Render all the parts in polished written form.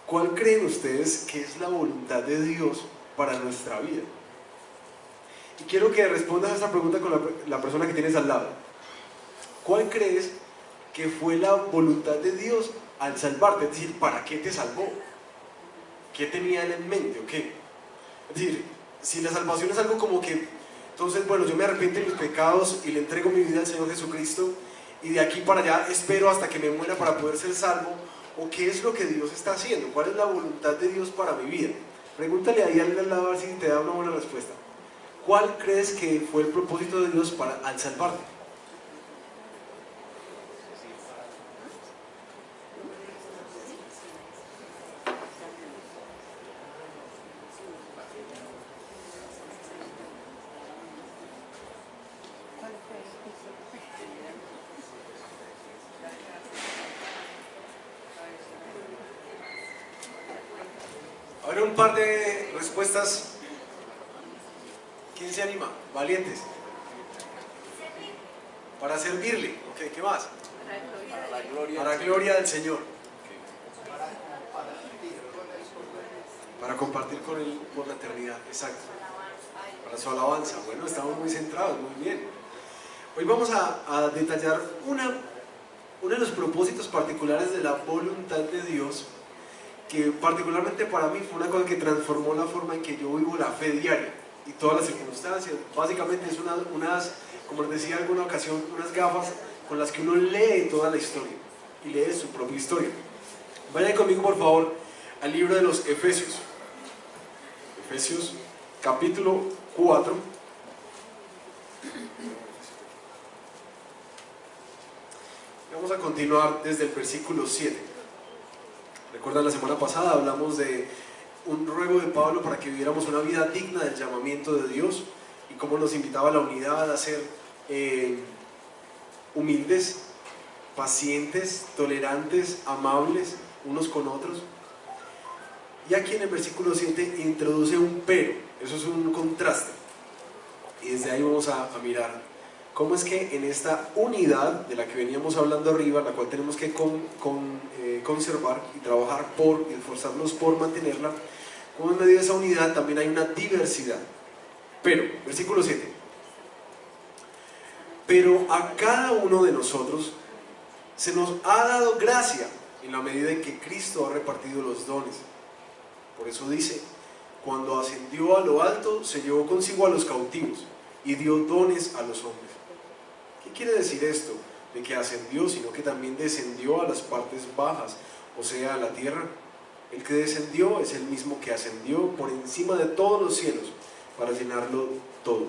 ¿Cuál creen ustedes que es la voluntad de Dios para nuestra vida? Y quiero que respondas a esta pregunta con la persona que tienes al lado. ¿Cuál crees que fue la voluntad de Dios al salvarte? Es decir, ¿para qué te salvó? ¿Qué tenía él en mente? ¿O qué? Es decir, si la salvación es algo como que, entonces, bueno, yo me arrepiento de mis pecados y le entrego mi vida al Señor Jesucristo y de aquí para allá espero hasta que me muera para poder ser salvo, ¿o qué es lo que Dios está haciendo? ¿Cuál es la voluntad de Dios para mi vida? Pregúntale ahí al lado a ver si te da una buena respuesta. ¿Cuál crees que fue el propósito de Dios al salvarte? Ahora un par de respuestas. ¿Quién se anima? Valientes. Para servirle. Ok, ¿qué más? Para la gloria del Señor. Para compartir con Él por la eternidad. Exacto. Para su alabanza. Bueno, estamos muy centrados, muy bien. Hoy vamos a detallar uno de los propósitos particulares de la voluntad de Dios, que particularmente para mí fue una cosa que transformó la forma en que yo vivo la fe diaria y todas las circunstancias. Básicamente es unas, como les decía en alguna ocasión, unas gafas con las que uno lee toda la historia y lee su propia historia. Vayan conmigo por favor al libro de los Efesios. Efesios capítulo 4. Vamos a continuar desde el versículo 7. Recuerdan, la semana pasada hablamos de un ruego de Pablo para que viviéramos una vida digna del llamamiento de Dios y cómo nos invitaba a la unidad, a ser humildes, pacientes, tolerantes, amables unos con otros. Y aquí en el versículo 7 introduce un pero, eso es un contraste. Y desde ahí vamos a mirar cómo es que en esta unidad de la que veníamos hablando arriba, la cual tenemos que conservar y trabajar por, y esforzarnos por mantenerla, como en medio de esa unidad también hay una diversidad. Pero, versículo 7. Pero a cada uno de nosotros se nos ha dado gracia en la medida en que Cristo ha repartido los dones. Por eso dice, cuando ascendió a lo alto, se llevó consigo a los cautivos y dio dones a los hombres. ¿Qué quiere decir esto? De que ascendió, sino que también descendió a las partes bajas, o sea, a la tierra. El que descendió es el mismo que ascendió por encima de todos los cielos para llenarlo todo.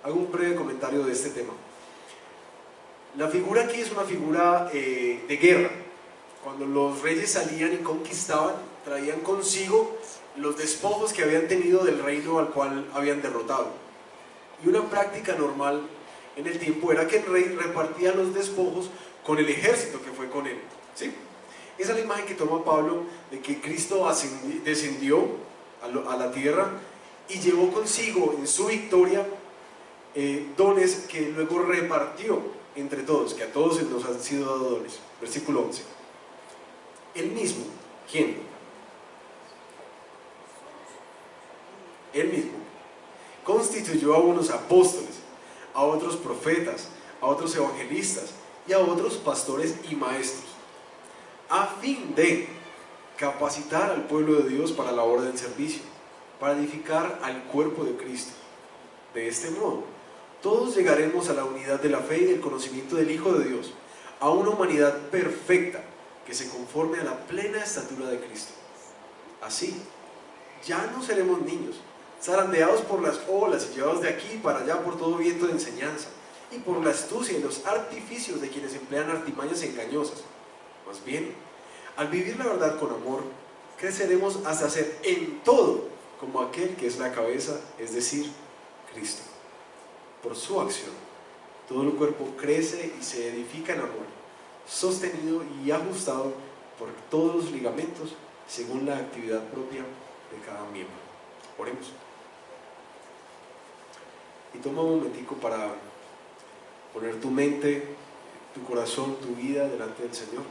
Hago un breve comentario de este tema. La figura aquí es una figura de guerra. Cuando los reyes salían y conquistaban, traían consigo los despojos que habían tenido del reino al cual habían derrotado. Y una práctica normal en el tiempo era que el rey repartía los despojos con el ejército que fue con él, ¿sí? Esa es la imagen que toma Pablo de que Cristo descendió a la tierra y llevó consigo en su victoria dones que luego repartió entre todos, que a todos nos han sido dados dones. Versículo 11. Él mismo, ¿quién? Él mismo constituyó a unos apóstoles, a otros profetas, a otros evangelistas y a otros pastores y maestros, a fin de capacitar al pueblo de Dios para la obra del servicio, para edificar al cuerpo de Cristo. De este modo, todos llegaremos a la unidad de la fe y del conocimiento del Hijo de Dios, a una humanidad perfecta que se conforme a la plena estatura de Cristo. Así, ya no seremos niños, zarandeados por las olas y llevados de aquí para allá por todo viento de enseñanza y por la astucia y los artificios de quienes emplean artimañas engañosas. Más bien, al vivir la verdad con amor, creceremos hasta ser en todo como aquel que es la cabeza, es decir, Cristo. Por su acción, todo el cuerpo crece y se edifica en amor, sostenido y ajustado por todos los ligamentos según la actividad propia de cada miembro. Oremos. Y toma un momentico para poner tu mente, tu corazón, tu vida delante del Señor.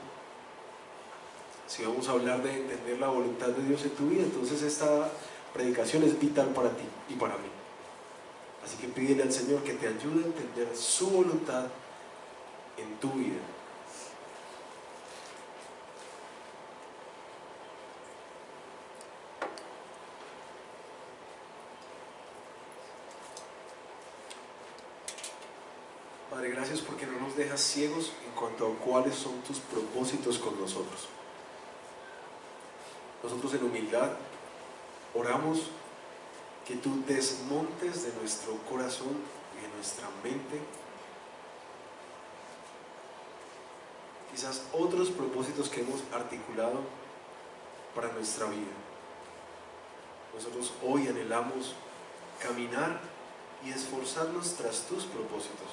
si vamos a hablar de entender la voluntad de Dios en tu vida, entonces esta predicación es vital para ti y para mí. Así que pídele al Señor que te ayude a entender su voluntad en tu vida. Padre, gracias porque no nos dejas ciegos en cuanto a cuáles son tus propósitos con nosotros. Nosotros en humildad oramos que tú desmontes de nuestro corazón y de nuestra mente quizás otros propósitos que hemos articulado para nuestra vida. Nosotros hoy anhelamos caminar y esforzarnos tras tus propósitos.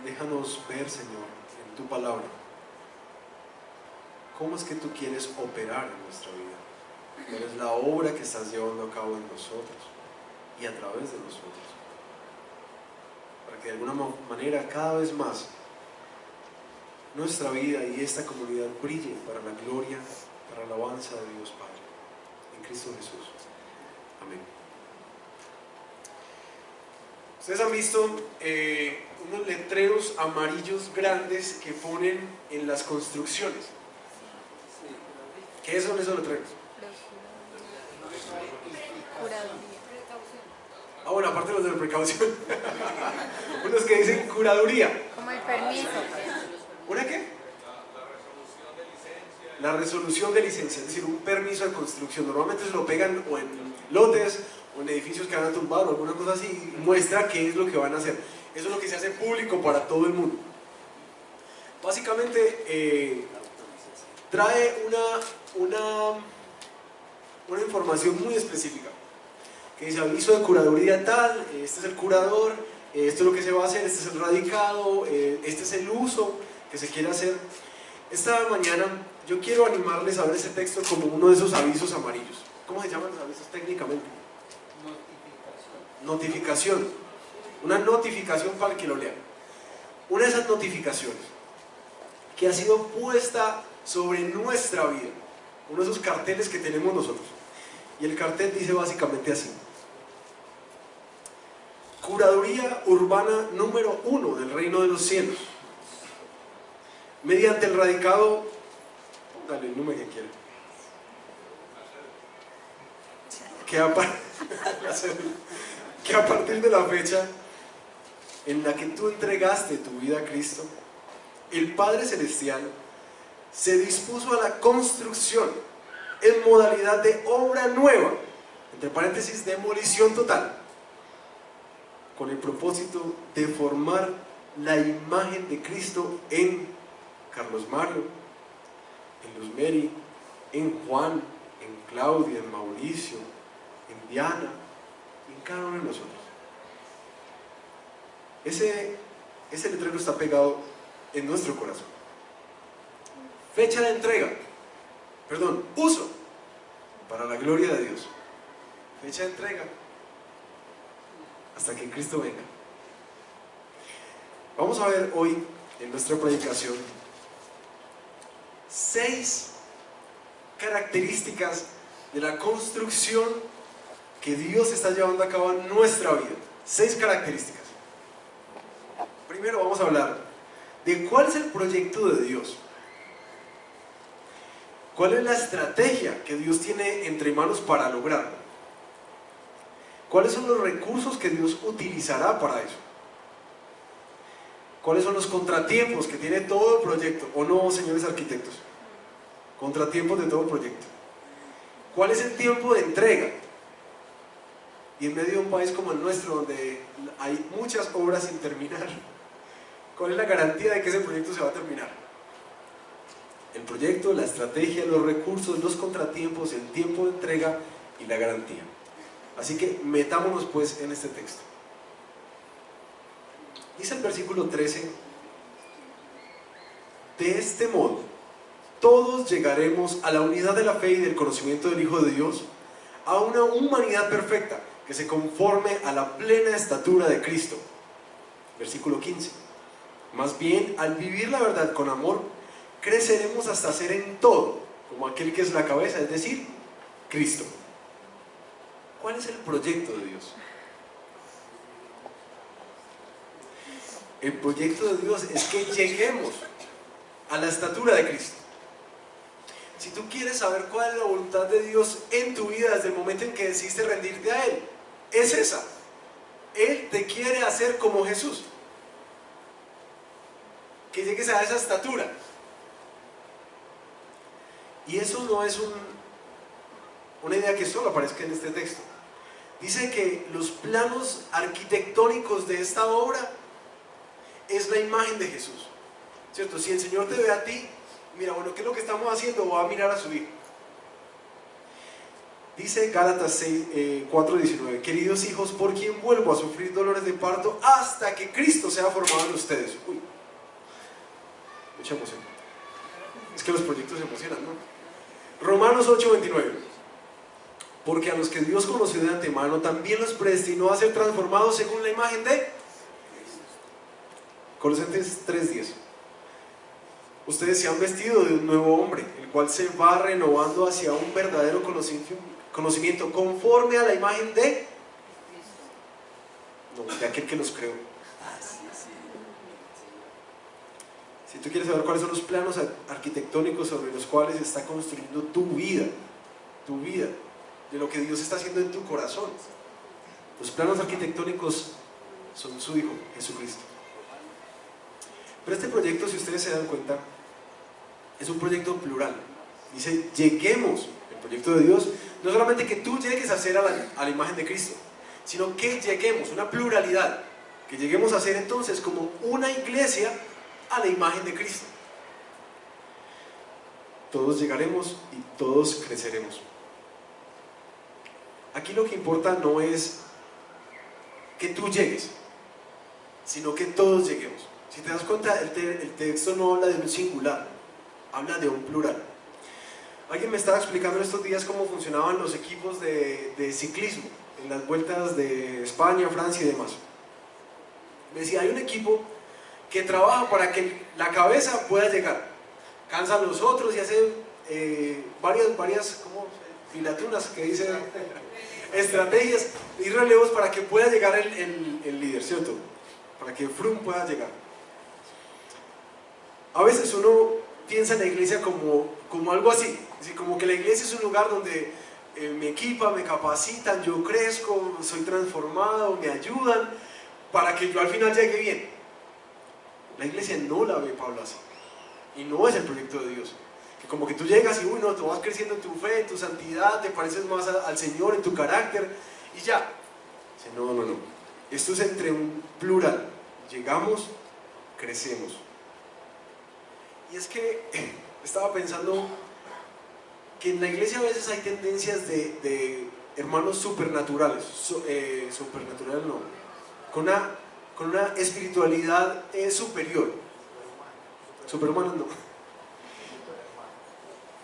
Déjanos ver, Señor, en tu palabra, cómo es que tú quieres operar en nuestra vida. ¿Cuál es la obra que estás llevando a cabo en nosotros y a través de nosotros? Para que de alguna manera cada vez más nuestra vida y esta comunidad brille para la gloria, para la alabanza de Dios Padre. En Cristo Jesús. Amén. Ustedes han visto unos letreros amarillos grandes que ponen en las construcciones. ¿Qué son esos letreros? Ah, bueno, aparte de los de precaución. Unos que dicen curaduría. Como el permiso. ¿Una qué? La resolución de licencia, es decir, un permiso de construcción. Normalmente se lo pegan o en lotes o en edificios que van a tumbar o alguna cosa así, y muestra qué es lo que van a hacer. Eso es lo que se hace público para todo el mundo. Básicamente trae una información muy específica que dice aviso de curaduría tal, este es el curador, esto es lo que se va a hacer, este es el radicado, este es el uso que se quiere hacer. Esta mañana yo quiero animarles a ver ese texto como uno de esos avisos amarillos. ¿Cómo se llaman los avisos técnicamente? Notificación. Una notificación para el que lo lea. Una de esas notificaciones que ha sido puesta sobre nuestra vida. Uno de esos carteles que tenemos nosotros. Y el cartel dice básicamente así: Curaduría Urbana número 1 del Reino de los Cielos. Mediante el radicado, póngale el número que quiera, que a partir de la fecha en la que tú entregaste tu vida a Cristo, el Padre Celestial se dispuso a la construcción en modalidad de obra nueva, entre paréntesis, demolición total, con el propósito de formar la imagen de Cristo en Carlos Mario, en Luz Mary, en Juan, en Claudia, en Mauricio, en Diana, en cada uno de nosotros. Ese letrero está pegado en nuestro corazón. Fecha de entrega, uso, para la gloria de Dios. Fecha de entrega, hasta que Cristo venga. Vamos a ver hoy en nuestra predicación 6 características de la construcción que Dios está llevando a cabo en nuestra vida. 6 características. Primero vamos a hablar de cuál es el proyecto de Dios. ¿Cuál es la estrategia que Dios tiene entre manos para lograrlo? ¿Cuáles son los recursos que Dios utilizará para eso? ¿Cuáles son los contratiempos que tiene todo proyecto? ¿O no, señores arquitectos? Contratiempos de todo proyecto. ¿Cuál es el tiempo de entrega? Y en medio de un país como el nuestro, donde hay muchas obras sin terminar, ¿cuál es la garantía de que ese proyecto se va a terminar? El proyecto, la estrategia, los recursos, los contratiempos, el tiempo de entrega y la garantía. Así que metámonos pues en este texto. Dice el versículo 13: de este modo, todos llegaremos a la unidad de la fe y del conocimiento del Hijo de Dios, a una humanidad perfecta, que se conforme a la plena estatura de Cristo. Versículo 15: más bien, al vivir la verdad con amor, creceremos hasta ser en todo como aquel que es la cabeza, es decir, Cristo. ¿Cuál es el proyecto de Dios? El proyecto de Dios es que lleguemos a la estatura de Cristo. Si tú quieres saber cuál es la voluntad de Dios en tu vida desde el momento en que decidiste rendirte a Él, es esa. Él te quiere hacer como Jesús. Que llegues a esa estatura. Y eso no es una idea que solo aparezca en este texto. Dice que los planos arquitectónicos de esta obra es la imagen de Jesús, ¿cierto? Si el Señor te ve a ti, mira, bueno, ¿qué es lo que estamos haciendo? Va a mirar a su Hijo. Dice Gálatas 4:19, queridos hijos, por quien vuelvo a sufrir dolores de parto hasta que Cristo sea formado en ustedes. Uy, mucha emoción. Es que los proyectos se emocionan, ¿no? Romanos 8:29, porque a los que Dios conoció de antemano también los predestinó a ser transformados según la imagen de Colosenses 3:10. Ustedes se han vestido de un nuevo hombre, el cual se va renovando hacia un verdadero conocimiento conforme a la imagen de aquel que nos creó. Si tú quieres saber cuáles son los planos arquitectónicos sobre los cuales está construyendo tu vida, de lo que Dios está haciendo en tu corazón, los planos arquitectónicos son su Hijo, Jesucristo. Pero este proyecto, si ustedes se dan cuenta, es un proyecto plural. Dice, lleguemos, el proyecto de Dios, no solamente que tú llegues a ser a la imagen de Cristo, sino que lleguemos, una pluralidad, que lleguemos a ser entonces como una iglesia a la imagen de Cristo. Todos llegaremos y todos creceremos. Aquí lo que importa no es que tú llegues, sino que todos lleguemos. Si te das cuenta, el texto no habla de un singular, habla de un plural. Alguien me estaba explicando en estos días cómo funcionaban los equipos de ciclismo en las vueltas de España, Francia y demás. Me decía, hay un equipo que trabaja para que la cabeza pueda llegar, cansa a los otros y hace varias ¿cómo? Filatunas que dice, estrategias y relevos para que pueda llegar el líder, ¿cierto? Para que Froome pueda llegar. A veces uno piensa en la iglesia como algo así, como que la iglesia es un lugar donde me equipan, me capacitan, yo crezco, soy transformado, me ayudan para que yo al final llegue bien. La iglesia no la ve Pablo así, y no es el proyecto de Dios, que como que tú llegas y no, tú vas creciendo en tu fe, en tu santidad, te pareces más al Señor, en tu carácter y ya. No, esto es entre un plural, llegamos, crecemos. Y es que estaba pensando que en la iglesia a veces hay tendencias de hermanos supernaturales, supernaturales no, con una espiritualidad superior, superhumanos no,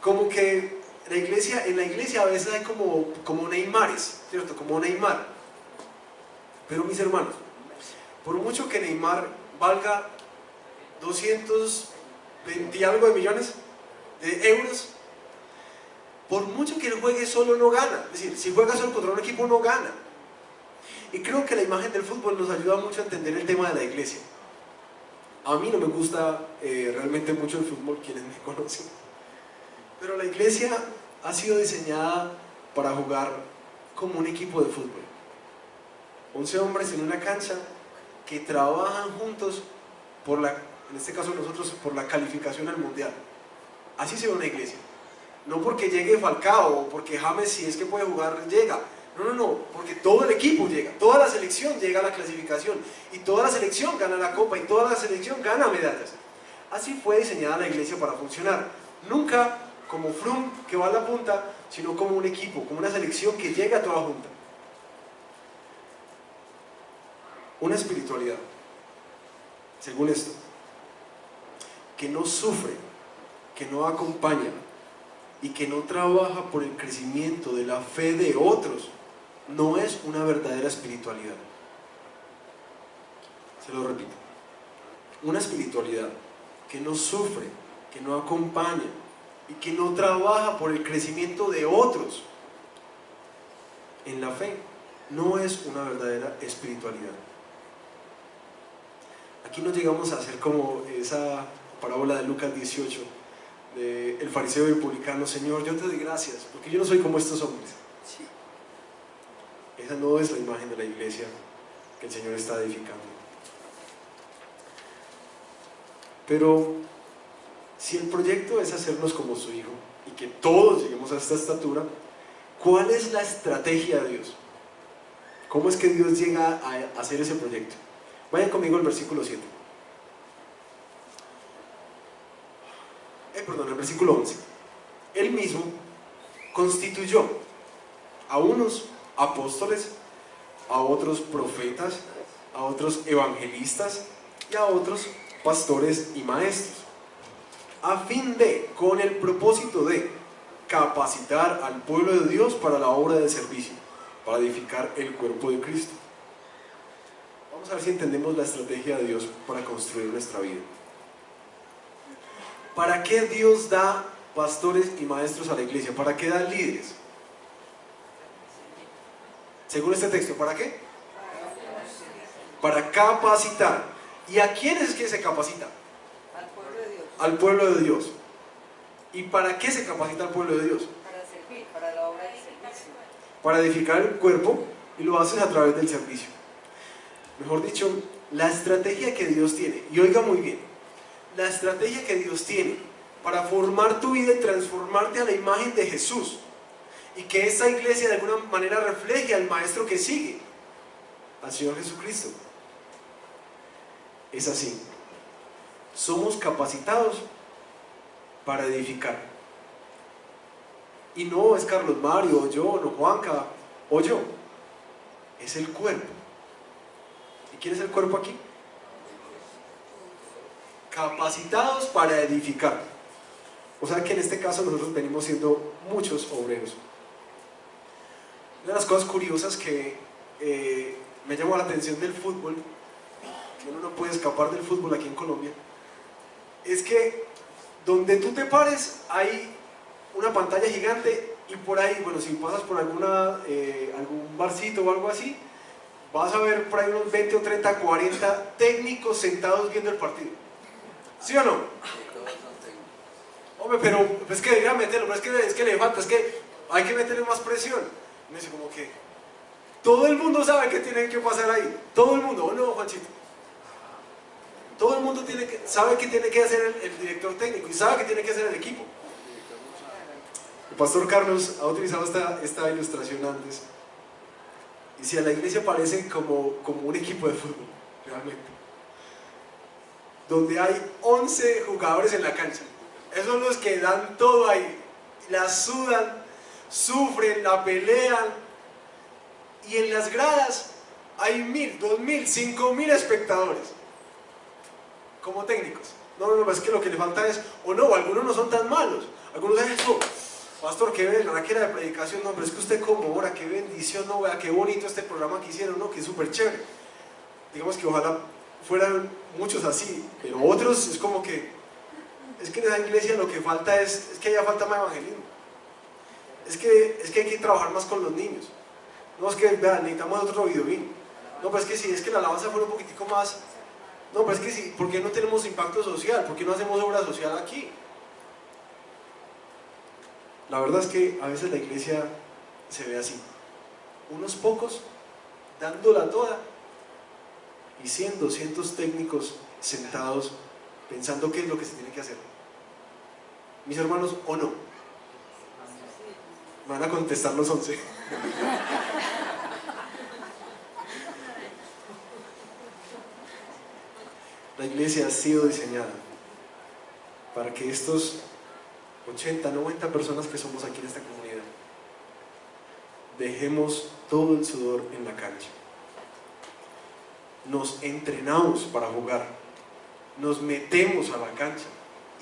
como que en la iglesia a veces hay como Neymares, ¿cierto? Como Neymar. Pero mis hermanos, por mucho que Neymar valga 220 y algo de millones de euros, por mucho que él juegue solo no gana. Es decir, si juega solo contra un equipo no gana. Y creo que la imagen del fútbol nos ayuda mucho a entender el tema de la iglesia. A mí no me gusta realmente mucho el fútbol, quienes me conocen, pero la iglesia ha sido diseñada para jugar como un equipo de fútbol. 11 hombres en una cancha que trabajan juntos en este caso nosotros, por la calificación al mundial. Así se ve una iglesia. No porque llegue Falcao o porque James, si es que puede jugar, llega. No, porque todo el equipo llega, toda la selección llega a la clasificación y toda la selección gana la copa y toda la selección gana medallas. Así fue diseñada la iglesia para funcionar. Nunca como Froome que va a la punta, sino como un equipo, como una selección que llega a toda junta. Una espiritualidad, según esto, que no sufre, que no acompaña y que no trabaja por el crecimiento de la fe de otros, no es una verdadera espiritualidad. Se lo repito, una espiritualidad que no sufre, que no acompaña y que no trabaja por el crecimiento de otros en la fe, no es una verdadera espiritualidad. Aquí no llegamos a hacer como esa parábola de Lucas 18, del fariseo y el publicano: Señor, yo te doy gracias, porque yo no soy como estos hombres. Esa no es la imagen de la iglesia que el Señor está edificando. Pero si el proyecto es hacernos como su Hijo y que todos lleguemos a esta estatura, ¿cuál es la estrategia de Dios? ¿Cómo es que Dios llega a hacer ese proyecto? Vayan conmigo al versículo 7. El versículo 11. Él mismo constituyó a unos apóstoles, a otros profetas, a otros evangelistas y a otros pastores y maestros, a fin de, con el propósito de capacitar al pueblo de Dios para la obra de servicio, para edificar el cuerpo de Cristo. Vamos a ver si entendemos la estrategia de Dios para construir nuestra vida. ¿Para qué Dios da pastores y maestros a la iglesia? ¿Para qué da líderes? Según este texto, ¿para qué? Para capacitar. ¿Y a quiénes es que se capacita? Al pueblo de Dios. Al pueblo de Dios. ¿Y para qué se capacita al pueblo de Dios? Para servir, para la obra de servicio. Para edificar el cuerpo, y lo haces a través del servicio. Mejor dicho, la estrategia que Dios tiene, y oiga muy bien, la estrategia que Dios tiene para formar tu vida y transformarte a la imagen de Jesús, y que esta iglesia de alguna manera refleje al maestro que sigue, al Señor Jesucristo, es así. Somos capacitados para edificar. Y no es Carlos Mario, o yo, o Juanca, o yo. Es el cuerpo. ¿Y quién es el cuerpo aquí? Capacitados para edificar. O sea que en este caso nosotros venimos siendo muchos obreros. Una de las cosas curiosas que me llamó la atención del fútbol, que uno no puede escapar del fútbol aquí en Colombia, es que donde tú te pares hay una pantalla gigante, y por ahí, bueno, si pasas por algún barcito o algo así, vas a ver por ahí unos 20 o 30, 40 técnicos sentados viendo el partido. ¿Sí o no? Hombre, pero es que debería meterlo, pero es que le falta, es que hay que meterle más presión. Me dice como que todo el mundo sabe que tiene que pasar ahí, todo el mundo, ¿o no, Juanchito? Todo el mundo sabe que tiene que hacer el director técnico, y sabe que tiene que hacer el equipo. El pastor Carlos ha utilizado esta ilustración antes, y si a la iglesia parece como un equipo de fútbol, realmente, donde hay 11 jugadores en la cancha. Esos son los que dan todo ahí, la sudan, sufren, la pelean, y en las gradas hay 1000, 2000, 5000 espectadores como técnicos. No, es que lo que le falta es, o no, algunos no son tan malos, algunos dicen: eso, pastor, qué era de predicación, no, pero es que usted como ora, qué bendición, no, vea qué bonito este programa que hicieron, no, que es súper chévere. Digamos que ojalá fueran muchos así, pero otros es como que, es que en esa iglesia lo que falta es que haya falta más evangelismo, es que hay que trabajar más con los niños, no, es que, vean, necesitamos otro videobeam, no, pero es que sí, es que la alabanza fuera un poquitico más, no, pero es que sí, ¿por qué no tenemos impacto social? ¿Por qué no hacemos obra social aquí? La verdad es que a veces la iglesia se ve así, unos pocos dándola toda, y 100, 200 técnicos sentados pensando qué es lo que se tiene que hacer. Mis hermanos, ¿o no? Me van a contestar los 11. La iglesia ha sido diseñada para que estos 80, 90 personas que somos aquí en esta comunidad dejemos todo el sudor en la cancha. Nos entrenamos para jugar, nos metemos a la cancha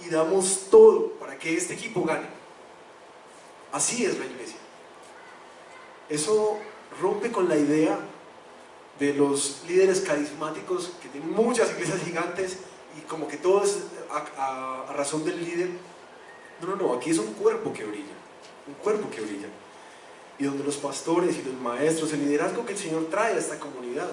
y damos todo para que este equipo gane. Así es la iglesia. Eso rompe con la idea de los líderes carismáticos que tienen muchas iglesias gigantes y como que todo es a razón del líder. No, aquí es un cuerpo que brilla, un cuerpo que brilla. Y donde los pastores y los maestros, el liderazgo que el Señor trae a esta comunidad,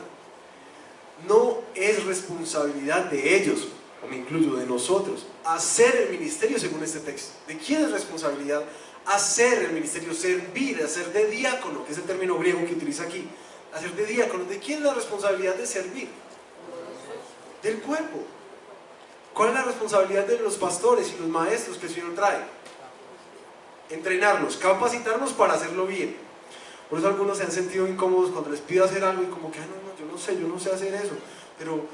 no es responsabilidad de ellos, o me incluyo, de nosotros, hacer el ministerio según este texto. ¿De quién es responsabilidad hacer el ministerio, servir, hacer de diácono, que es el término griego que utiliza aquí? Hacer de diácono, ¿de quién es la responsabilidad de servir? Del cuerpo. ¿Cuál es la responsabilidad de los pastores y los maestros que el Señor trae? Entrenarnos, capacitarnos para hacerlo bien. Por eso algunos se han sentido incómodos cuando les pido hacer algo y como que, no, yo no sé hacer eso. Pero,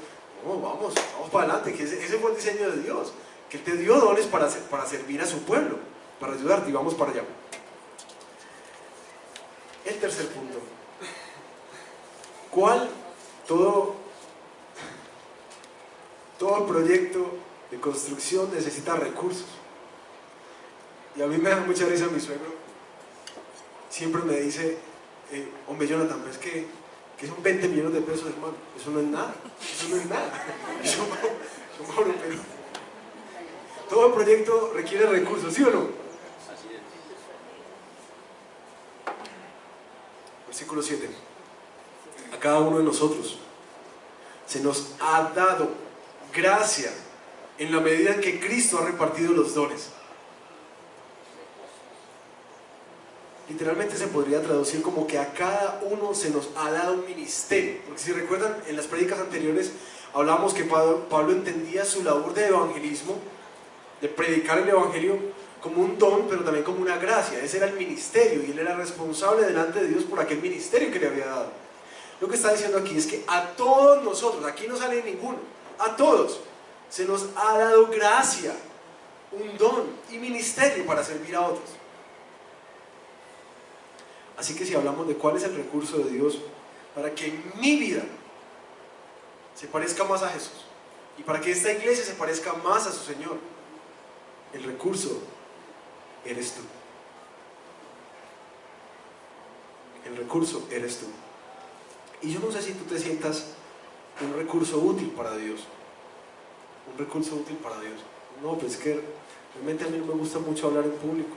no, vamos para adelante, que ese fue el diseño de Dios. Que Él te dio dones para servir a su pueblo, para ayudarte, y vamos para allá. El tercer punto. ¿Cuál? Todo proyecto de construcción necesita recursos. Y a mí me da mucha risa mi suegro. Siempre me dice, hombre Jonathan, pero es que son 20 millones de pesos, hermano. Eso no es nada. Yo, Mauro, pero todo proyecto requiere recursos, ¿sí o no? Versículo 7. A cada uno de nosotros se nos ha dado gracia en la medida en que Cristo ha repartido los dones. Literalmente se podría traducir como que a cada uno se nos ha dado un ministerio. Porque si recuerdan, en las prédicas anteriores hablábamos que Pablo entendía su labor de evangelismo, de predicar el evangelio, como un don, pero también como una gracia. Ese era el ministerio y él era responsable delante de Dios por aquel ministerio que le había dado. Lo que está diciendo aquí es que a todos nosotros, aquí no sale ninguno, a todos se nos ha dado gracia, un don y ministerio para servir a otros. Así que si hablamos de cuál es el recurso de Dios para que mi vida se parezca más a Jesús y para que esta iglesia se parezca más a su Señor, el recurso eres tú. El recurso eres tú. Y yo no sé si tú te sientas un recurso útil para Dios. Un recurso útil para Dios. No, pues es que realmente a mí no me gusta mucho hablar en público.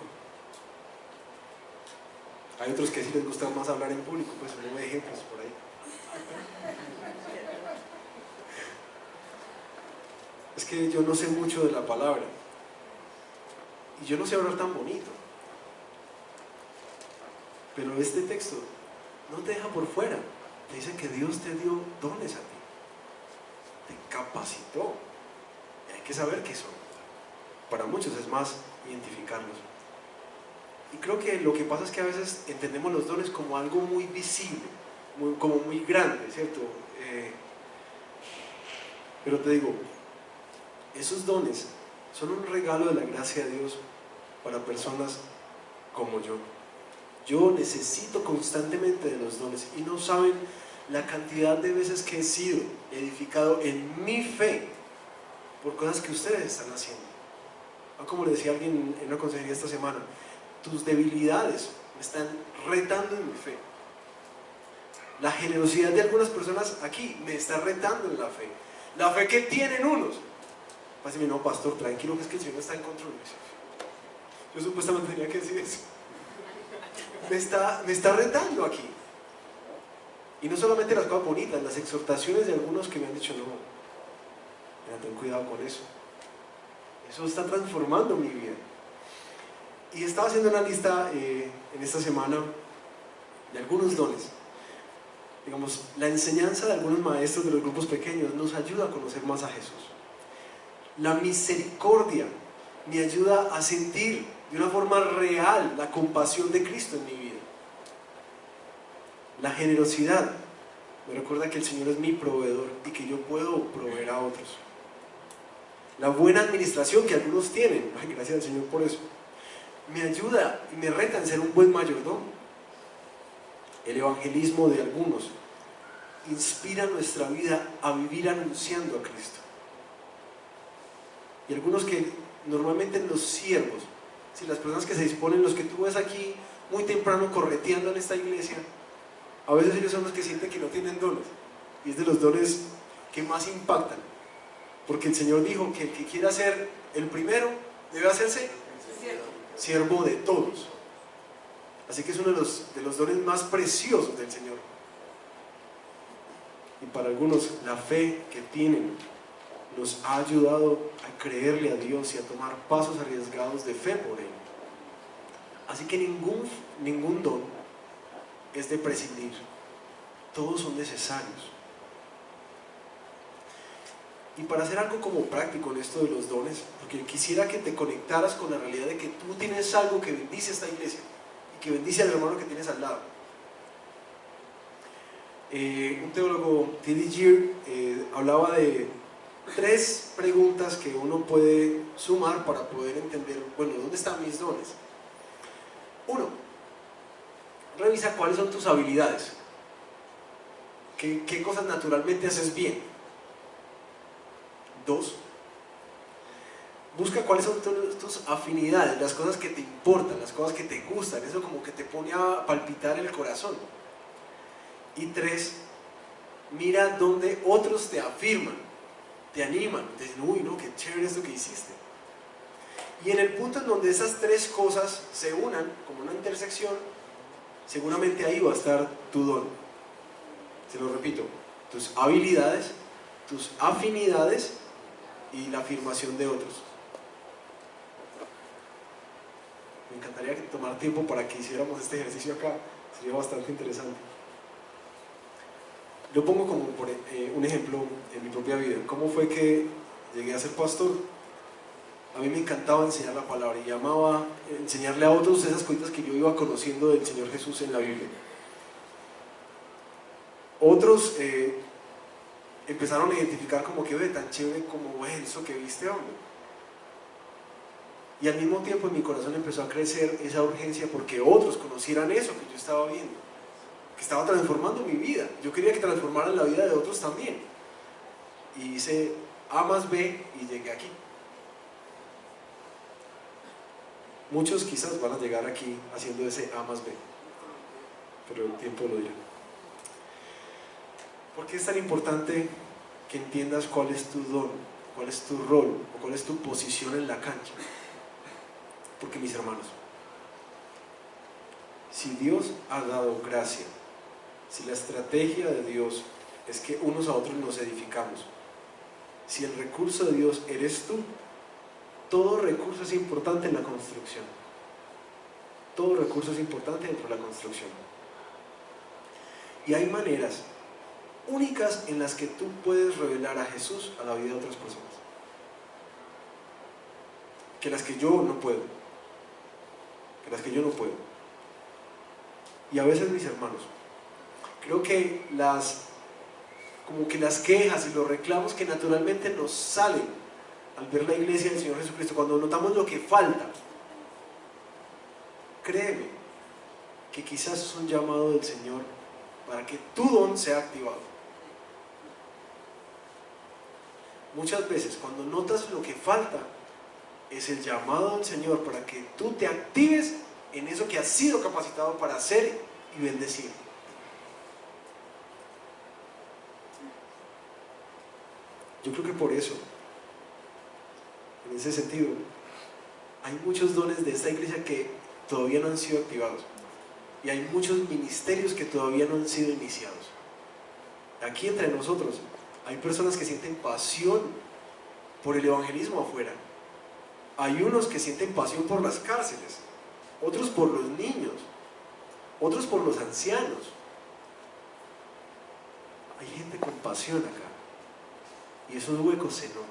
Hay otros que sí les gusta más hablar en público, pues no me ejemplos por ahí. Es que yo no sé mucho de la palabra. Y yo no sé hablar tan bonito. Pero este texto no te deja por fuera. Te dice que Dios te dio dones a ti. Te capacitó. Y hay que saber qué son. Para muchos es más identificarlos. Y creo que lo que pasa es que a veces entendemos los dones como algo muy visible, como muy grande, ¿cierto? Pero te digo, esos dones son un regalo de la gracia de Dios para personas como yo. Yo necesito constantemente de los dones y no saben la cantidad de veces que he sido edificado en mi fe por cosas que ustedes están haciendo. Como le decía alguien en una consejería esta semana, tus debilidades me están retando en mi fe. La generosidad de algunas personas aquí me está retando en la fe. La fe que tienen unos. Pásame, no, pastor, tranquilo, que es que el Señor está en control. Yo supuestamente tenía que decir eso. Me está retando aquí. Y no solamente las cosas bonitas, las exhortaciones de algunos que me han dicho, no, mira, ten cuidado con eso. Eso está transformando mi vida. Y estaba haciendo una lista en esta semana de algunos dones. Digamos, la enseñanza de algunos maestros de los grupos pequeños nos ayuda a conocer más a Jesús. La misericordia me ayuda a sentir de una forma real la compasión de Cristo en mi vida. La generosidad me recuerda que el Señor es mi proveedor y que yo puedo proveer a otros. La buena administración que algunos tienen, ay, gracias al Señor por eso, me ayuda y me reta en ser un buen mayordomo. El evangelismo de algunos inspira nuestra vida a vivir anunciando a Cristo. Y algunos que normalmente los siervos, si las personas que se disponen, los que tú ves aquí muy temprano correteando en esta iglesia, a veces ellos son los que sienten que no tienen dones, y es de los dones que más impactan. Porque el Señor dijo que el que quiera ser el primero debe hacerse siervo de todos. Así que es uno de los dones más preciosos del Señor. Y para algunos la fe que tienen nos ha ayudado a creerle a Dios y a tomar pasos arriesgados de fe por Él. Así que ningún don es de prescindir. Todos son necesarios. Y para hacer algo como práctico en esto de los dones, porque quisiera que te conectaras con la realidad de que tú tienes algo que bendice a esta iglesia y que bendice al hermano que tienes al lado. Un teólogo, T.D. Jeer, hablaba de 3 preguntas que uno puede sumar para poder entender, bueno, ¿dónde están mis dones? 1. Revisa cuáles son tus habilidades. ¿Qué cosas naturalmente haces bien? 2. Busca cuáles son tus afinidades, las cosas que te importan, las cosas que te gustan, eso como que te pone a palpitar el corazón. Y 3. Mira dónde otros te afirman, te animan, te dicen, uy, no, qué chévere esto que hiciste. Y en el punto en donde esas 3 cosas se unan, como una intersección, seguramente ahí va a estar tu don. Se lo repito, tus habilidades, tus afinidades y la afirmación de otros. Me encantaría tomar tiempo para que hiciéramos este ejercicio acá, sería bastante interesante. Lo pongo como un ejemplo en mi propia vida. ¿Cómo fue que llegué a ser pastor? A mí me encantaba enseñar la palabra y amaba enseñarle a otros esas cositas que yo iba conociendo del Señor Jesús en la Biblia. Otros empezaron a identificar como que, ve, tan chévere como eso que viste, hombre. Y al mismo tiempo en mi corazón empezó a crecer esa urgencia porque otros conocieran eso que yo estaba viendo, que estaba transformando mi vida. Yo quería que transformara la vida de otros también. Y hice A más B y llegué aquí. Muchos quizás van a llegar aquí haciendo ese A más B, pero el tiempo lo dirá. ¿Por qué es tan importante que entiendas cuál es tu don, cuál es tu rol o cuál es tu posición en la cancha? Porque, mis hermanos, si Dios ha dado gracia, si la estrategia de Dios es que unos a otros nos edificamos, si el recurso de Dios eres tú, todo recurso es importante en la construcción. Todo recurso es importante dentro de la construcción. Y hay maneras únicas en las que tú puedes revelar a Jesús a la vida de otras personas, que las que yo no puedo, y a veces, mis hermanos, creo que las quejas y los reclamos que naturalmente nos salen al ver la iglesia del Señor Jesucristo, cuando notamos lo que falta, créeme que quizás es un llamado del Señor para que tu don sea activado. Muchas veces cuando notas lo que falta, es el llamado del Señor para que tú te actives en eso que has sido capacitado para hacer y bendecir. Yo creo que por eso, en ese sentido, hay muchos dones de esta iglesia que todavía no han sido activados y hay muchos ministerios que todavía no han sido iniciados. Aquí entre nosotros hay personas que sienten pasión por el evangelismo afuera. Hay unos que sienten pasión por las cárceles, otros por los niños, otros por los ancianos. Hay gente con pasión acá y esos huecos se notan.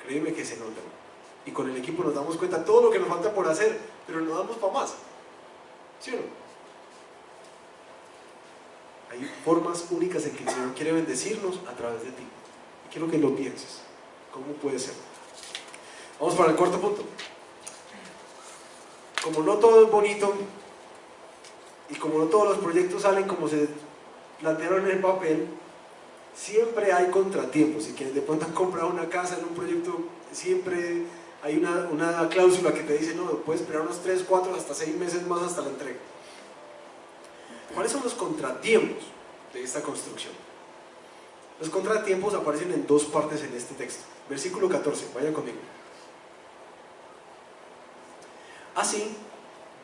Créeme que se notan. Y con el equipo nos damos cuenta de todo lo que nos falta por hacer, pero no damos para más. ¿Sí o no? Hay formas únicas en que el Señor quiere bendecirnos a través de ti. Y quiero que lo pienses. ¿Cómo puede ser? Vamos para el cuarto punto. Como no todo es bonito y como no todos los proyectos salen como se plantearon en el papel, siempre hay contratiempos. Y quienes de pronto han comprado una casa en un proyecto, siempre hay una cláusula que te dice, no, puedes esperar unos 3, 4, hasta 6 meses más hasta la entrega. ¿Cuáles son los contratiempos de esta construcción? Los contratiempos aparecen en dos partes en este texto. Versículo 14, vayan conmigo. Así,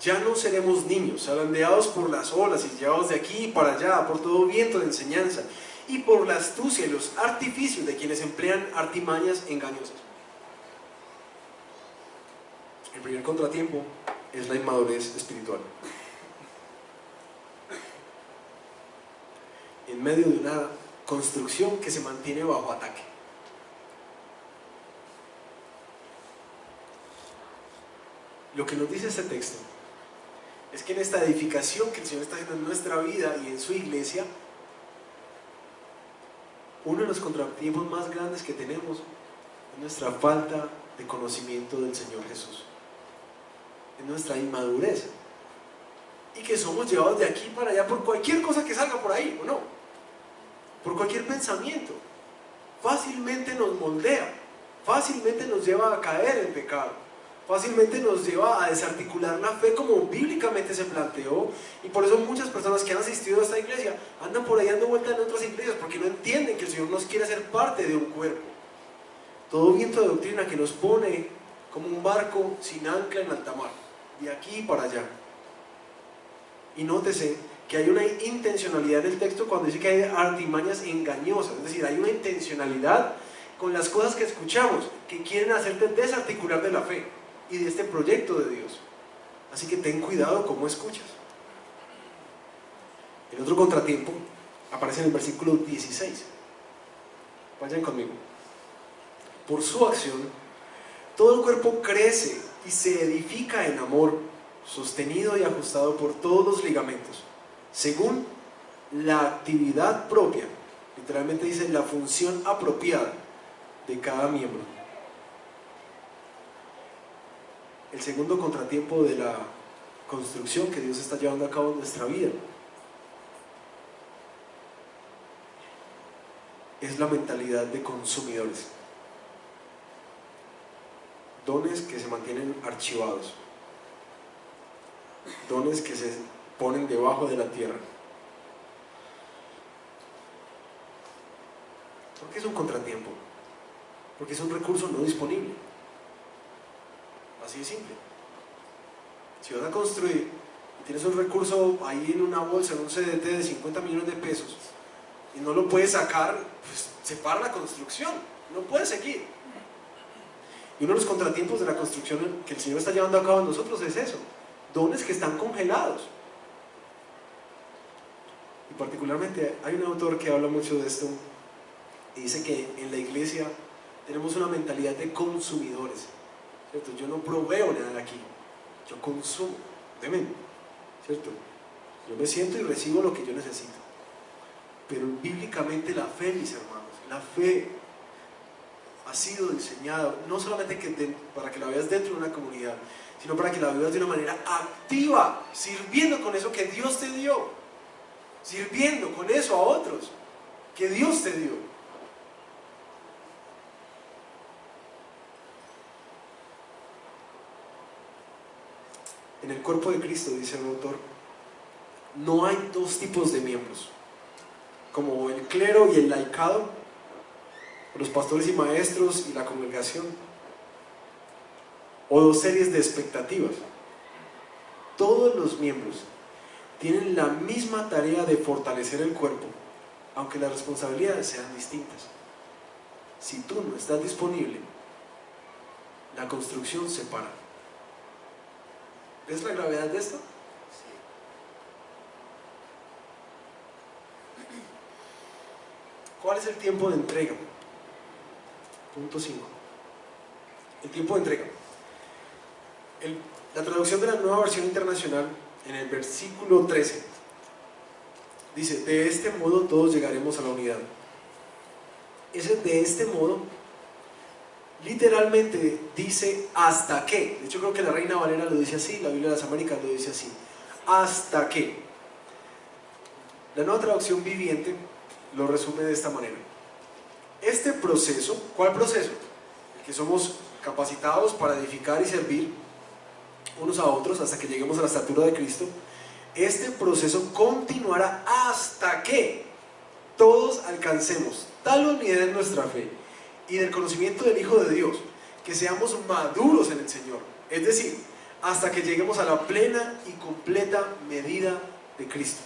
ya no seremos niños, zarandeados por las olas y llevados de aquí para allá, por todo viento de enseñanza, y por la astucia y los artificios de quienes emplean artimañas engañosas. El primer contratiempo es la inmadurez espiritual. En medio de una construcción que se mantiene bajo ataque. Lo que nos dice este texto es que en esta edificación que el Señor está haciendo en nuestra vida y en su iglesia, uno de los contratiempos más grandes que tenemos es nuestra falta de conocimiento del Señor Jesús, es nuestra inmadurez, y que somos llevados de aquí para allá por cualquier cosa que salga por ahí, ¿o no? Por cualquier pensamiento. Fácilmente nos moldea, fácilmente nos lleva a caer en pecado, fácilmente nos lleva a desarticular la fe como bíblicamente se planteó, y por eso muchas personas que han asistido a esta iglesia andan por ahí dando vueltas en otras iglesias, porque no entienden que el Señor nos quiere hacer parte de un cuerpo. Todo viento de doctrina que nos pone como un barco sin ancla en alta mar, de aquí para allá. Y nótese que hay una intencionalidad en el texto cuando dice que hay artimañas engañosas, es decir, hay una intencionalidad con las cosas que escuchamos que quieren hacerte desarticular de la fe y de este proyecto de Dios. Así que ten cuidado cómo escuchas. El otro contratiempo aparece en el versículo 16. Vayan conmigo. Por su acción, todo el cuerpo crece y se edifica en amor, sostenido y ajustado por todos los ligamentos, según la actividad propia, literalmente dice la función apropiada de cada miembro. El segundo contratiempo de la construcción que Dios está llevando a cabo en nuestra vida es la mentalidad de consumidores. Dones que se mantienen archivados, dones que se ponen debajo de la tierra. ¿Por qué es un contratiempo? Porque es un recurso no disponible. Así de simple. Si vas a construir y tienes un recurso ahí en una bolsa, en un CDT de 50 millones de pesos y no lo puedes sacar, pues se para la construcción, no puedes seguir. Y uno de los contratiempos de la construcción que el Señor está llevando a cabo en nosotros es eso, dones que están congelados. Y particularmente hay un autor que habla mucho de esto y dice que en la iglesia tenemos una mentalidad de consumidores, ¿cierto? Yo no proveo nada aquí, yo consumo, deme, ¿cierto? Yo me siento y recibo lo que yo necesito. Pero bíblicamente la fe, mis hermanos, la fe ha sido diseñada no solamente para que la veas dentro de una comunidad, sino para que la vivas de una manera activa, sirviendo con eso que Dios te dio, sirviendo con eso a otros que Dios te dio. En el cuerpo de Cristo, dice el autor, no hay dos tipos de miembros, como el clero y el laicado, los pastores y maestros y la congregación, o dos series de expectativas. Todos los miembros tienen la misma tarea de fortalecer el cuerpo, aunque las responsabilidades sean distintas. Si tú no estás disponible, la construcción se para. ¿Ves la gravedad de esto? ¿Cuál es el tiempo de entrega? Punto 5. El tiempo de entrega. La traducción de la Nueva Versión Internacional, en el versículo 13, dice: de este modo todos llegaremos a la unidad. Ese de este modo literalmente dice hasta que. De hecho creo que la Reina Valera lo dice así, la Biblia de las Américas lo dice así, hasta que. La Nueva Traducción Viviente lo resume de esta manera: este proceso, ¿cuál proceso? El que somos capacitados para edificar y servir unos a otros hasta que lleguemos a la estatura de Cristo. Este proceso continuará hasta que todos alcancemos tal unidad en nuestra fe y del conocimiento del Hijo de Dios, que seamos maduros en el Señor, es decir, hasta que lleguemos a la plena y completa medida de Cristo.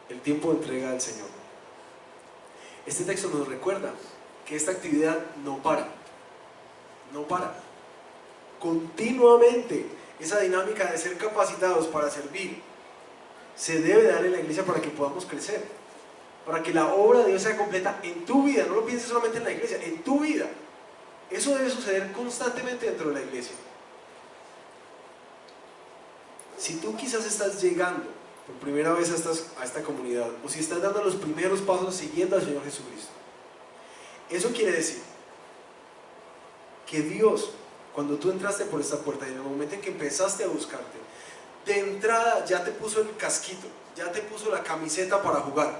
El tiempo de entrega del Señor. Este texto nos recuerda que esta actividad no para. Continuamente, esa dinámica de ser capacitados para servir se debe dar en la iglesia para que podamos crecer, para que la obra de Dios sea completa en tu vida. No lo pienses solamente en la iglesia, en tu vida. Eso debe suceder constantemente dentro de la iglesia. Si tú quizás estás llegando por primera vez a esta comunidad, o si estás dando los primeros pasos siguiendo al Señor Jesucristo, eso quiere decir que Dios, cuando tú entraste por esta puerta y en el momento en que empezaste a buscarte, de entrada ya te puso el casquito, ya te puso la camiseta para jugar,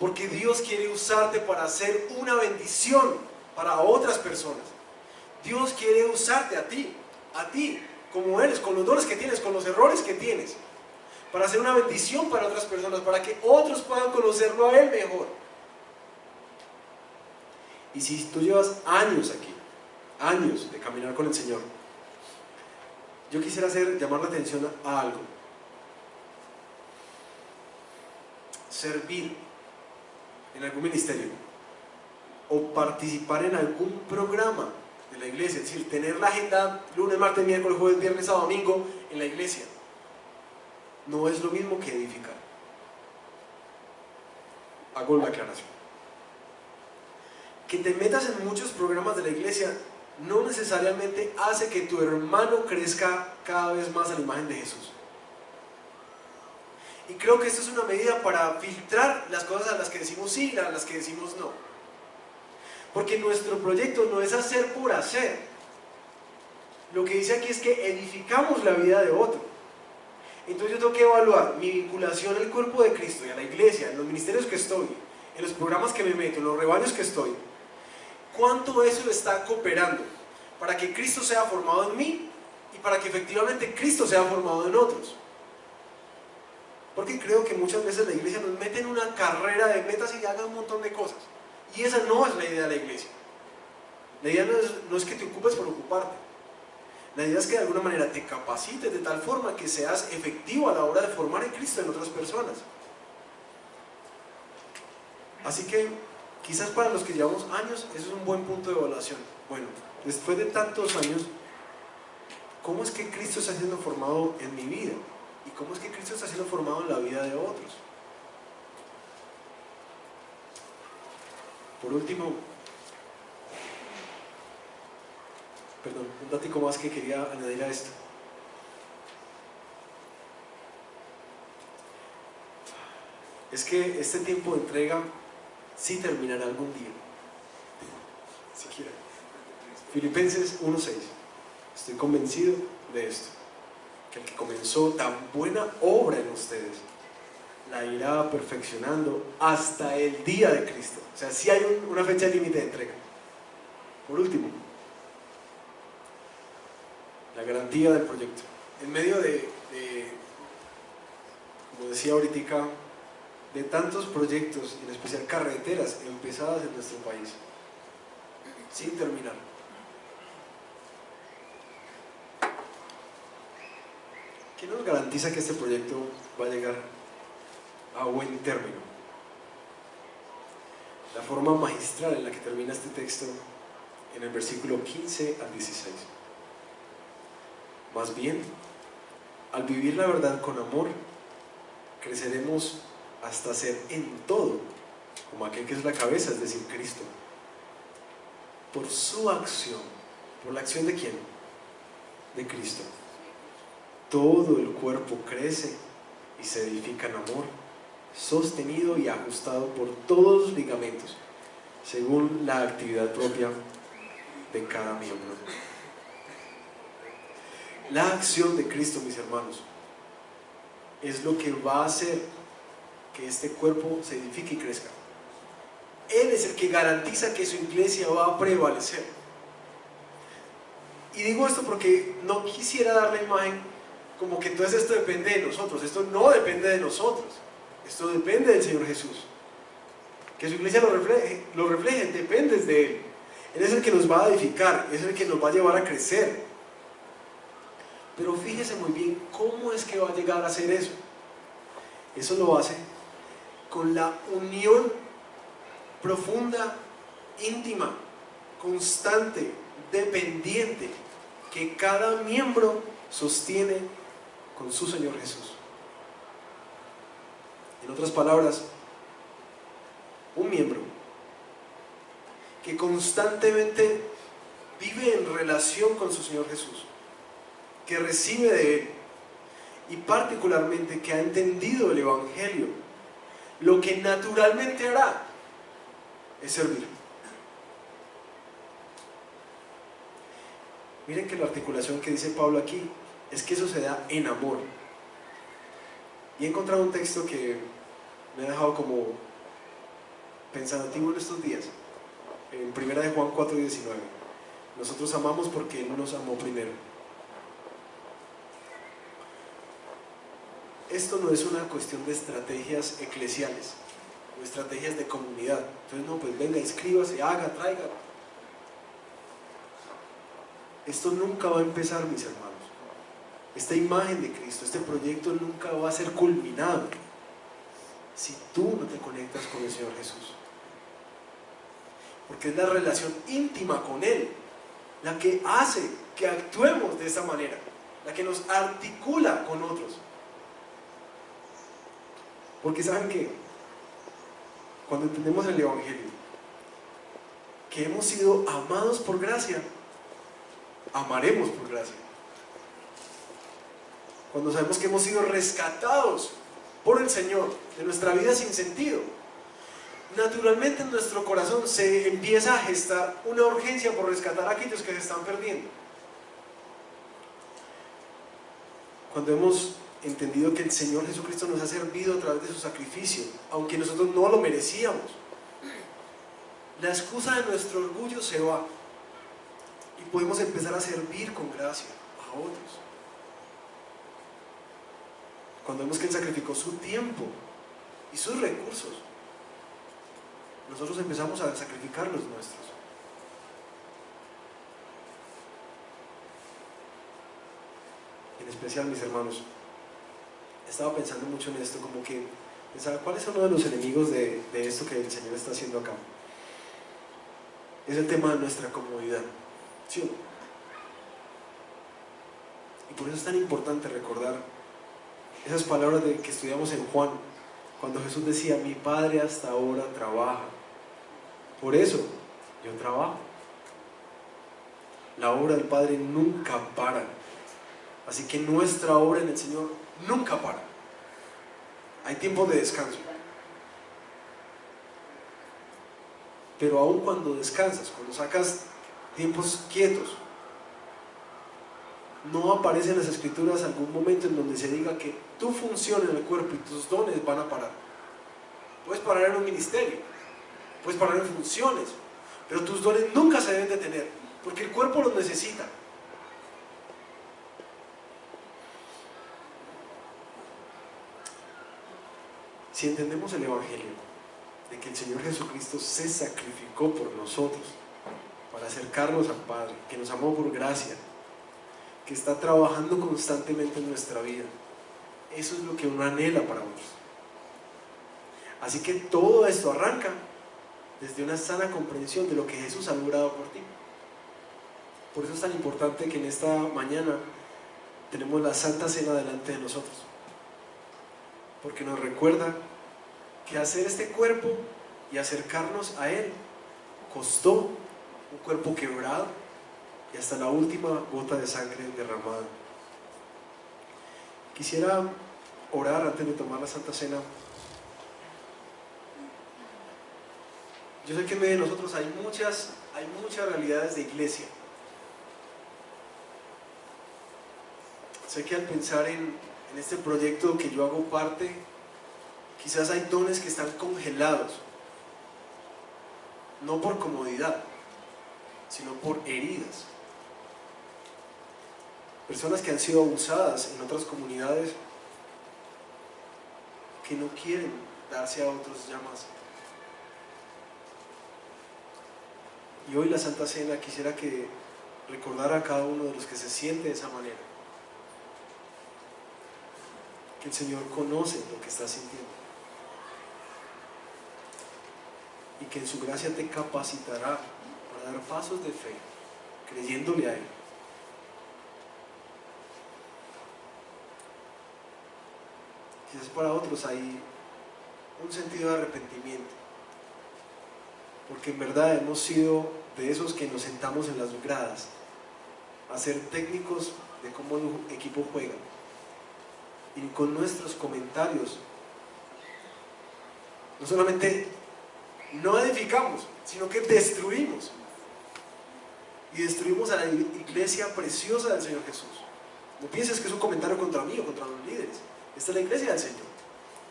porque Dios quiere usarte para hacer una bendición para otras personas. Dios quiere usarte a ti, como eres, con los dones que tienes, con los errores que tienes, para hacer una bendición para otras personas, para que otros puedan conocerlo a Él mejor. Y si tú llevas años aquí, años de caminar con el Señor, yo quisiera llamar la atención a algo. Servir en algún ministerio o participar en algún programa de la iglesia, es decir, tener la agenda lunes, martes, miércoles, jueves, viernes, sábado, domingo en la iglesia, no es lo mismo que edificar. Hago la aclaración. Que te metas en muchos programas de la iglesia no necesariamente hace que tu hermano crezca cada vez más a la imagen de Jesús. Y creo que esto es una medida para filtrar las cosas a las que decimos sí y a las que decimos no. Porque nuestro proyecto no es hacer por hacer. Lo que dice aquí es que edificamos la vida de otro. Entonces yo tengo que evaluar mi vinculación al cuerpo de Cristo y a la iglesia, en los ministerios que estoy, en los programas que me meto, en los rebaños que estoy. ¿Cuánto eso está cooperando para que Cristo sea formado en mí y para que efectivamente Cristo sea formado en otros? Porque creo que muchas veces la iglesia nos mete en una carrera de metas y haga un montón de cosas. Y esa no es la idea de la iglesia. La idea no es que te ocupes por ocuparte. La idea es que de alguna manera te capacites de tal forma que seas efectivo a la hora de formar en Cristo en otras personas. Así que quizás para los que llevamos años, eso es un buen punto de evaluación. Bueno, después de tantos años, ¿cómo es que Cristo está siendo formado en mi vida? ¿Y cómo es que Cristo está siendo formado en la vida de otros? Por último, un datico más que quería añadir a esto. Es que este tiempo de entrega sí terminará algún día. Siquiera. Filipenses 1:6. Estoy convencido de esto, que el que comenzó tan buena obra en ustedes la irá perfeccionando hasta el día de Cristo. O sea, sí hay una fecha límite de entrega. Por último, la garantía del proyecto. En medio de como decía ahorita, de tantos proyectos, en especial carreteras empezadas en nuestro país, sin terminar. ¿Qué nos garantiza que este proyecto va a llegar a buen término? La forma magistral en la que termina este texto en el versículo 15 al 16. Más bien, al vivir la verdad con amor, creceremos hasta ser en todo como aquel que es la cabeza, es decir, Cristo. Por su acción. ¿Por la acción de quién? De Cristo. Todo el cuerpo crece y se edifica en amor, sostenido y ajustado por todos los ligamentos, según la actividad propia de cada miembro. La acción de Cristo, mis hermanos, es lo que va a hacer que este cuerpo se edifique y crezca. Él es el que garantiza que su iglesia va a prevalecer. Y digo esto porque no quisiera dar la imagen como que entonces esto depende de nosotros. Esto no depende de nosotros, esto depende del Señor Jesús. Que su iglesia lo refleje, dependes de Él. Él es el que nos va a edificar, es el que nos va a llevar a crecer. Pero fíjese muy bien cómo es que va a llegar a hacer eso. Eso lo hace con la unión profunda, íntima, constante, dependiente, que cada miembro sostiene con su Señor Jesús. En otras palabras, un miembro que constantemente vive en relación con su Señor Jesús, que recibe de Él, y particularmente que ha entendido el Evangelio, lo que naturalmente hará es servir. Miren que la articulación que dice Pablo aquí es que eso se da en amor. Y he encontrado un texto que me ha dejado como pensativo en estos días, en 1 de Juan 4:19. Nosotros amamos porque Él nos amó primero. Esto no es una cuestión de estrategias eclesiales o estrategias de comunidad. Entonces, no, pues venga, inscríbase, haga, traiga. Esto nunca va a empezar, mis hermanos. Esta imagen de Cristo, este proyecto nunca va a ser culminado si tú no te conectas con el Señor Jesús. Porque es la relación íntima con Él la que hace que actuemos de esa manera, la que nos articula con otros. Porque ¿saben qué? Cuando entendemos el Evangelio, que hemos sido amados por gracia, amaremos por gracia. Cuando sabemos que hemos sido rescatados por el Señor de nuestra vida sin sentido, naturalmente en nuestro corazón se empieza a gestar una urgencia por rescatar a aquellos que se están perdiendo. Cuando hemos entendido que el Señor Jesucristo nos ha servido a través de su sacrificio, aunque nosotros no lo merecíamos, la excusa de nuestro orgullo se va y podemos empezar a servir con gracia a otros. Cuando vemos que Él sacrificó su tiempo y sus recursos, nosotros empezamos a sacrificar los nuestros. En especial, mis hermanos, estaba pensando mucho en esto, como que pensaba, ¿cuál es uno de los enemigos de esto que el Señor está haciendo acá? Es el tema de nuestra comodidad, ¿sí o no? Y por eso es tan importante recordar esas palabras que estudiamos en Juan, cuando Jesús decía, mi Padre hasta ahora trabaja, por eso yo trabajo. La obra del Padre nunca para, así que nuestra obra en el Señor nunca para. Hay tiempos de descanso, pero aun cuando descansas, cuando sacas tiempos quietos, no aparece en las Escrituras algún momento en donde se diga que tu función en el cuerpo y tus dones van a parar. Puedes parar en un ministerio, puedes parar en funciones, pero tus dones nunca se deben detener, porque el cuerpo los necesita. Si entendemos el Evangelio, de que el Señor Jesucristo se sacrificó por nosotros, para acercarnos al Padre, que nos amó por gracia, que está trabajando constantemente en nuestra vida, eso es lo que uno anhela para otros. Así que todo esto arranca desde una sana comprensión de lo que Jesús ha logrado por ti. Por eso es tan importante que en esta mañana tenemos la Santa Cena delante de nosotros, porque nos recuerda que hacer este cuerpo y acercarnos a Él costó un cuerpo quebrado y hasta la última gota de sangre derramada. Quisiera orar antes de tomar la Santa Cena. Yo sé que en medio de nosotros hay muchas realidades de iglesia. Sé que al pensar en este proyecto que yo hago parte, quizás hay dones que están congelados, no por comodidad, sino por heridas. personas que han sido abusadas en otras comunidades, que no quieren darse a otros ya más. Y hoy la Santa Cena quisiera que recordara a cada uno de los que se siente de esa manera, que el Señor conoce lo que estás sintiendo y que en su gracia te capacitará para dar pasos de fe, creyéndole a Él. Quizás para otros hay un sentido de arrepentimiento, porque en verdad hemos sido de esos que nos sentamos en las gradas a ser técnicos de cómo el equipo juega, y con nuestros comentarios no solamente no edificamos, sino que destruimos, y destruimos a la iglesia preciosa del Señor Jesús. No pienses que es un comentario contra mí o contra los líderes. Esta es la iglesia del Señor,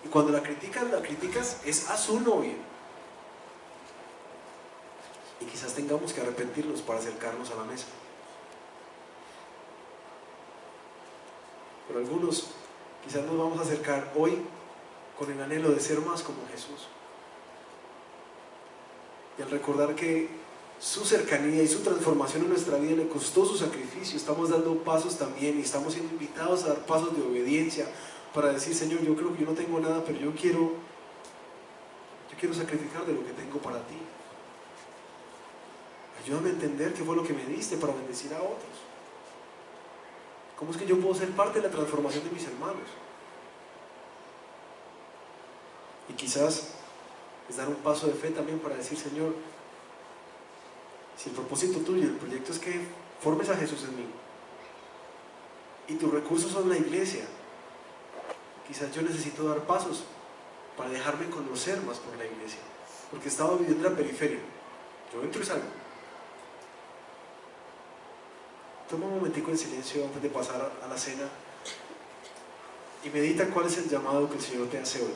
y cuando la criticas es a su novia, y quizás tengamos que arrepentirnos para acercarnos a la mesa. Pero algunos quizás nos vamos a acercar hoy con el anhelo de ser más como Jesús, y al recordar que su cercanía y su transformación en nuestra vida le costó su sacrificio, estamos dando pasos también, y estamos siendo invitados a dar pasos de obediencia para decir: Señor, yo creo que yo no tengo nada, pero yo quiero sacrificar de lo que tengo para ti. Ayúdame a entender qué fue lo que me diste para bendecir a otros. ¿Cómo es que yo puedo ser parte de la transformación de mis hermanos? Y quizás es dar un paso de fe también para decir: Señor, si el propósito tuyo, el proyecto es que formes a Jesús en mí, y tus recursos son la iglesia, quizás yo necesito dar pasos para dejarme conocer más por la iglesia, porque estaba viviendo en la periferia. Yo entro y salgo. Toma un momentico en silencio antes de pasar a la cena y medita cuál es el llamado que el Señor te hace hoy.